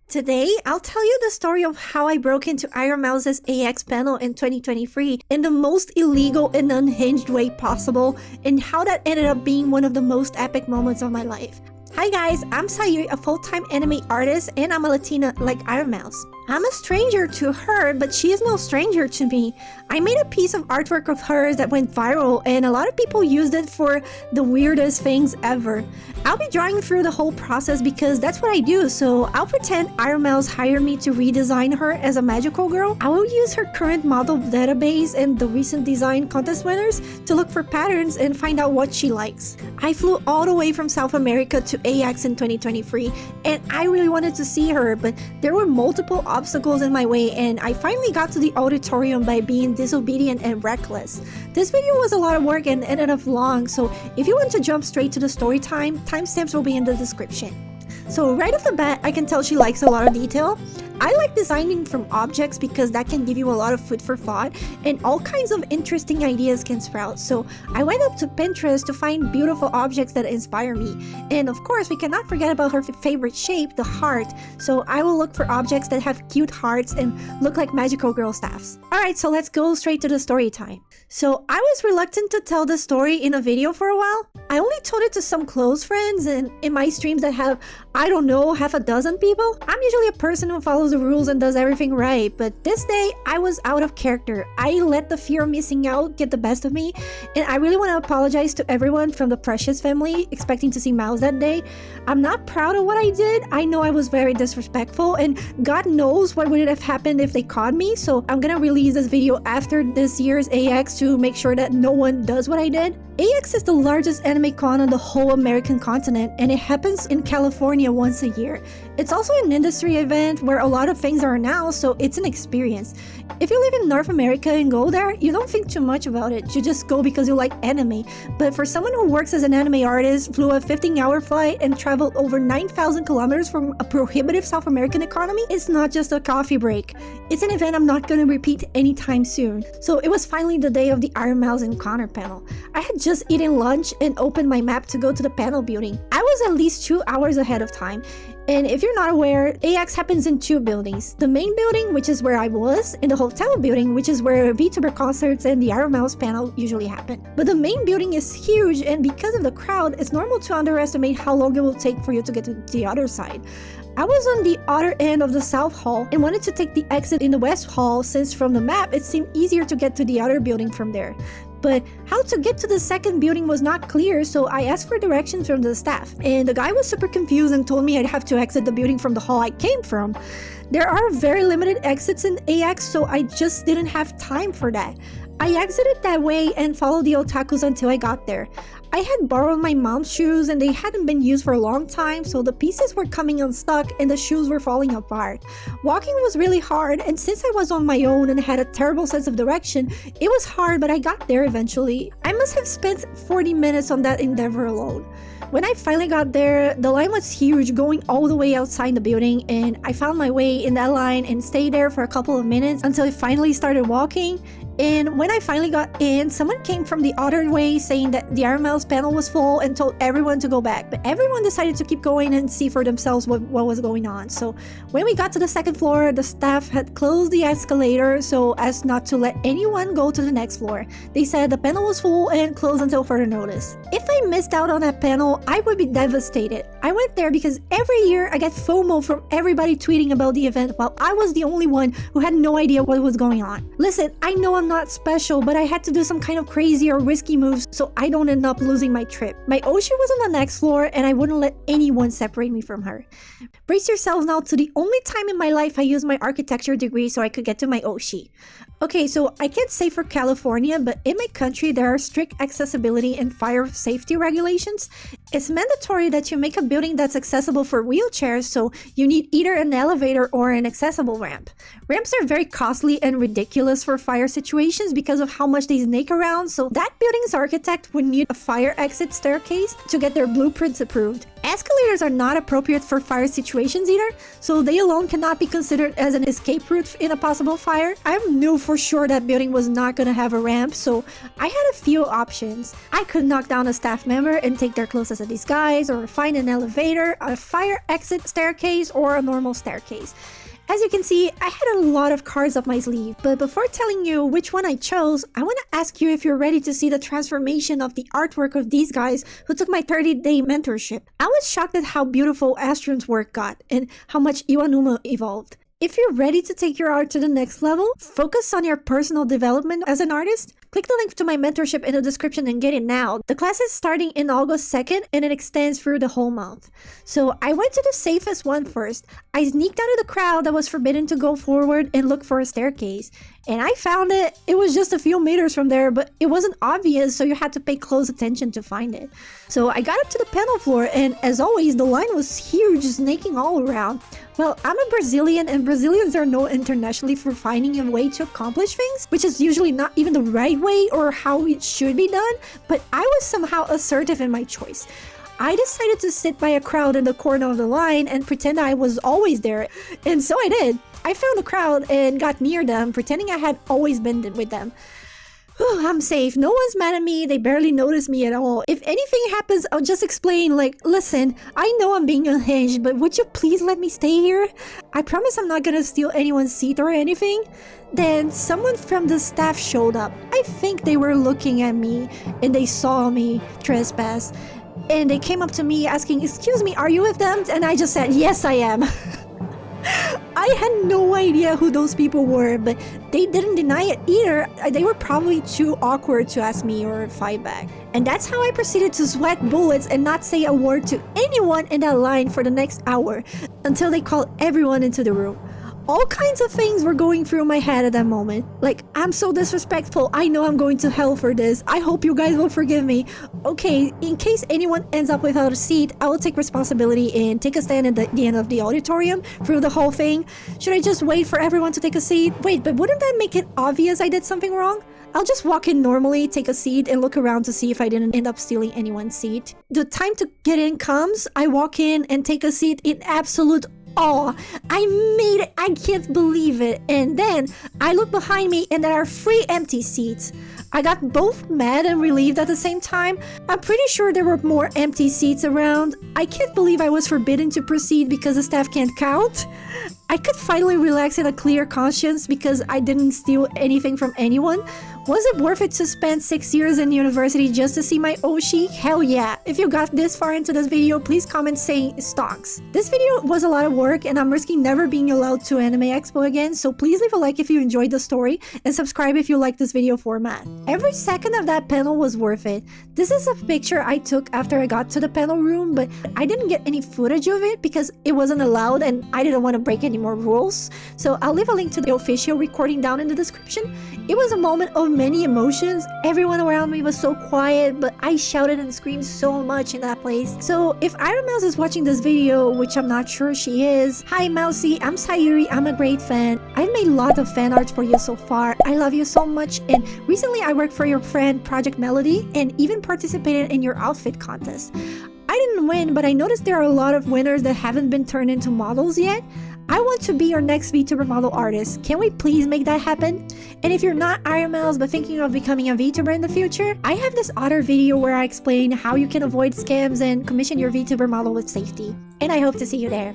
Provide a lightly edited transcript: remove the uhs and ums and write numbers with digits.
Today, I'll tell you the story of how I broke into Ironmouse's AX panel in 2023 in the most illegal and unhinged way possible, and how that ended up being one of the most epic moments of my life. Hi guys, I'm Sayuui, a full-time anime artist, and I'm a Latina like Ironmouse. I'm a stranger to her, but she is no stranger to me. I made a piece of artwork of hers that went viral, and a lot of people used it for the weirdest things ever. I'll be drawing through the whole process because that's what I do, so I'll pretend Ironmouse hired me to redesign her as a magical girl. I will use her current model database and the recent design contest winners to look for patterns and find out what she likes. I flew all the way from South America to AX in 2023, and I really wanted to see her, but there were multiple obstacles in my way, and I finally got to the auditorium by being disobedient and reckless. This video was a lot of work and ended up long, so if you want to jump straight to the story time, timestamps will be in the description. So right off the bat, I can tell she likes a lot of detail. I like designing from objects because that can give you a lot of food for thought, and all kinds of interesting ideas can sprout. So I went up to Pinterest to find beautiful objects that inspire me. And of course, we cannot forget about her favorite shape, the heart. So I will look for objects that have cute hearts and look like magical girl staffs. Alright, so let's go straight to the story time. So I was reluctant to tell the story in a video for a while. I only told it to some close friends, and in my streams that have, I don't know, half a dozen people. I'm usually a person who follows the rules and does everything right, but this day I was out of character. I let the fear of missing out get the best of me, and I really want to apologize to everyone from the Precious family expecting to see Mouse that day. I'm not proud of what I did. I know I was very disrespectful, and God knows what would have happened if they caught me, so I'm gonna release this video after this year's AX to make sure that no one does what I did. AX is the largest anime con on the whole American continent, and it happens in California once a year. It's also an industry event where a lot of things are announced, so it's an experience. If you live in North America and go there, you don't think too much about it. You just go because you like anime. But for someone who works as an anime artist, flew a 15-hour flight, and traveled over 9,000 kilometers from a prohibitive South American economy, it's not just a coffee break. It's an event I'm not going to repeat anytime soon. So it was finally the day of the Ironmouse Encounter panel. I had just eaten lunch and opened my map to go to the panel building. I was at least 2 hours ahead of time. And if you're not aware, AX happens in 2 buildings. The main building, which is where I was, and the hotel building, which is where VTuber concerts and the Ironmouse panel usually happen. But the main building is huge, and because of the crowd, it's normal to underestimate how long it will take for you to get to the other side. I was on the other end of the South Hall and wanted to take the exit in the West Hall since from the map it seemed easier to get to the other building from there. But how to get to the second building was not clear, so I asked for directions from the staff. And the guy was super confused and told me I'd have to exit the building from the hall I came from. There are very limited exits in AX, so I just didn't have time for that. I exited that way and followed the otakus until I got there. I had borrowed my mom's shoes and they hadn't been used for a long time, so the pieces were coming unstuck and the shoes were falling apart. Walking was really hard, and since I was on my own and had a terrible sense of direction, it was hard, but I got there eventually. I must have spent 40 minutes on that endeavor alone. When I finally got there, the line was huge, going all the way outside the building, and I found my way in that line and stayed there for a couple of minutes until I finally started walking. And when I finally got in, someone came from the other way saying that the Ironmouse panel was full and told everyone to go back. But everyone decided to keep going and see for themselves what was going on. So when we got to the second floor, the staff had closed the escalator so as not to let anyone go to the next floor. They said the panel was full and closed until further notice. If I missed out on that panel, I would be devastated. I went there because every year I get FOMO from everybody tweeting about the event while I was the only one who had no idea what was going on. Listen, I know I'm not special, but I had to do some kind of crazy or risky moves so I don't end up losing my trip. My Oshi was on the next floor and I wouldn't let anyone separate me from her. Brace yourselves now to the only time in my life I used my architecture degree so I could get to my Oshi. Okay, so I can't say for California, but in my country there are strict accessibility and fire safety regulations. It's mandatory that you make a building that's accessible for wheelchairs, so you need either an elevator or an accessible ramp. Ramps are very costly and ridiculous for fire situations because of how much they snake around, so that building's architect would need a fire exit staircase to get their blueprints approved. Escalators are not appropriate for fire situations either, so they alone cannot be considered as an escape route in a possible fire. I'm new for sure that building was not gonna have a ramp, so I had a few options. I could knock down a staff member and take their clothes as a disguise, or find an elevator, a fire exit staircase, or a normal staircase. As you can see, I had a lot of cards up my sleeve, but before telling you which one I chose, I want to ask you if you're ready to see the transformation of the artwork of these guys who took my 30-day mentorship. I was shocked at how beautiful Astron's work got, and how much Iwanuma evolved. If you're ready to take your art to the next level, focus on your personal development as an artist, click the link to my mentorship in the description and get it now. The class is starting in August 2nd and it extends through the whole month. So I went to the safest one first. I sneaked out of the crowd that was forbidden to go forward and look for a staircase. And I found it. It was just a few meters from there, but it wasn't obvious, so you had to pay close attention to find it. So I got up to the panel floor, and as always, the line was huge, snaking all around. Well, I'm a Brazilian, and Brazilians are known internationally for finding a way to accomplish things, which is usually not even the right way or how it should be done, but I was somehow assertive in my choice. I decided to sit by a crowd in the corner of the line and pretend I was always there, and so I did. I found the crowd and got near them, pretending I had always been with them. I'm safe. No one's mad at me. They barely notice me at all. If anything happens, I'll just explain, like, listen, I know I'm being unhinged, but would you please let me stay here? I promise I'm not gonna steal anyone's seat or anything. Then someone from the staff showed up. I think they were looking at me and they saw me trespass. And they came up to me asking, "Excuse me, are you with them?" And I just said, "Yes, I am." I had no idea who those people were, but they didn't deny it either. They were probably too awkward to ask me or fight back. And that's how I proceeded to sweat bullets and not say a word to anyone in that line for the next hour, until they called everyone into the room. All kinds of things were going through my head at that moment. Like, I'm so disrespectful. I know I'm going to hell for this. I hope you guys will forgive me. Okay, in case anyone ends up without a seat, I will take responsibility and take a stand at the end of the auditorium through the whole thing. Should I just wait for everyone to take a seat? Wait, but wouldn't that make it obvious I did something wrong? I'll just walk in normally, take a seat, and look around to see if I didn't end up stealing anyone's seat. The time to get in comes. I walk in and take a seat in absolute awe. I made it. I can't believe it. And then I look behind me and there are 3 empty seats. I got both mad and relieved at the same time. I'm pretty sure there were more empty seats around. I can't believe I was forbidden to proceed because the staff can't count. I could finally relax in a clear conscience because I didn't steal anything from anyone. Was it worth it to spend 6 years in university just to see my Oshi? Hell yeah. If you got this far into this video, please comment saying stocks. This video was a lot of work and I'm risking never being allowed to Anime Expo again, so please leave a like if you enjoyed the story and subscribe if you like this video format. Every second of that panel was worth it. This is a picture I took after I got to the panel room, but I didn't get any footage of it because it wasn't allowed and I didn't want to break any more rules. So I'll leave a link to the official recording down in the description. It was a moment of many emotions. Everyone around me was so quiet, but I shouted and screamed so much in that place. So if Ironmouse is watching this video, which I'm not sure she is, hi Mousy, I'm Sayuui, I'm a great fan. I've made lots of fan arts for you so far. I love you so much, and recently I worked for your friend Project Melody and even participated in your outfit contest. I didn't win, but I noticed there are a lot of winners that haven't been turned into models yet. I want to be your next VTuber model artist. Can we please make that happen? And if you're not Ironmouse but thinking of becoming a VTuber in the future, I have this other video where I explain how you can avoid scams and commission your VTuber model with safety. And I hope to see you there.